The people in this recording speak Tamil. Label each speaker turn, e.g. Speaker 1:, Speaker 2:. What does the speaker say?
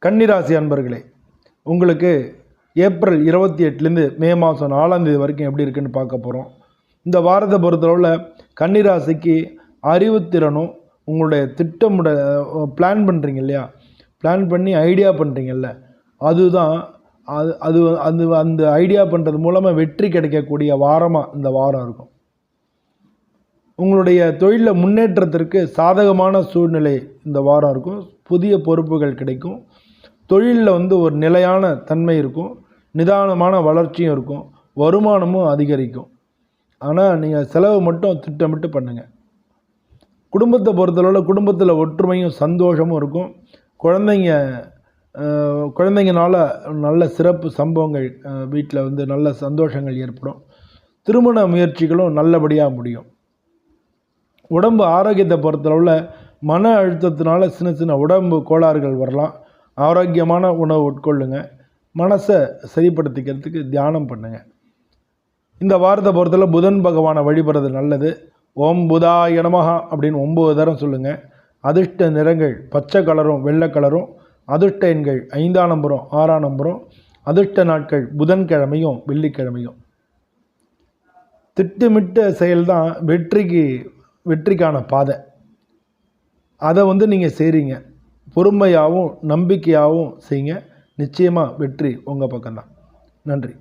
Speaker 1: கன்னிராசி அன்பர்களே, உங்களுக்கு ஏப்ரல் 28லேருந்து மே மாதம் 4ஆம் தேதி வரைக்கும் எப்படி இருக்குன்னு பார்க்க போகிறோம். இந்த வாரத்தை பொறுத்தளவில் கன்னிராசிக்கு அறிவுத்திறனும் உங்களுடைய பிளான் பண்ணுறீங்க இல்லையா, பிளான் பண்ணி ஐடியா பண்ணுறீங்கல்ல, அதுதான் அந்த ஐடியா பண்ணுறது மூலமாக வெற்றி கிடைக்கக்கூடிய வாரமாக இந்த வாரம் இருக்கும். உங்களுடைய தொழிலில் முன்னேற்றத்திற்கு சாதகமான சூழ்நிலை இந்த வாரம் இருக்கும். புதிய பொறுப்புகள் கிடைக்கும். தொழிலில் ஒரு நிலையான தன்மை இருக்கும். நிதானமான வளர்ச்சியும் இருக்கும். வருமானமும் அதிகரிக்கும். ஆனால் நீங்கள் செலவு மட்டும் திட்டமிட்டு பண்ணுங்கள். குடும்பத்தை பொறுத்தளவில் குடும்பத்தில் ஒற்றுமையும் சந்தோஷமும் இருக்கும். குழந்தைங்கனால நல்ல சிறப்பு சம்பவங்கள் வீட்டில் நல்ல சந்தோஷங்கள் ஏற்படும். திருமண முயற்சிகளும் நல்லபடியாக முடியும். உடம்பு ஆரோக்கியத்தை பொறுத்தளவில் மன அழுத்தத்தினால சின்ன சின்ன உடம்பு கோளாறுகள் வரலாம். ஆரோக்கியமான உணவு உட்கொள்ளுங்க. மனசை சரிப்படுத்திக்கிறதுக்கு தியானம் பண்ணுங்கள். இந்த வாரத்தை பொறுத்தளவு புதன் பகவானை வழிபடுறது நல்லது. ஓம் புதாய நமஹ அப்படின்னு 9 தரம் சொல்லுங்கள். அதிர்ஷ்ட நிறங்கள் பச்சை கலரும் வெள்ளை கலரும். அதிர்ஷ்ட எண்கள் 5ஆம் நம்பரும் 6ஆம் நம்பரும். அதிர்ஷ்ட நாட்கள் புதன்கிழமையும் வெள்ளிக்கிழமையும். திட்டமிட்ட செயல்தான் வெற்றிக்கான பாதை. அதை நீங்கள் செய்கிறீங்க. பொறுமையாகவும் நம்பிக்கையாகவும் செய்யுங்க. நிச்சயமாக வெற்றி உங்கள் பக்கம்தான். நன்றி.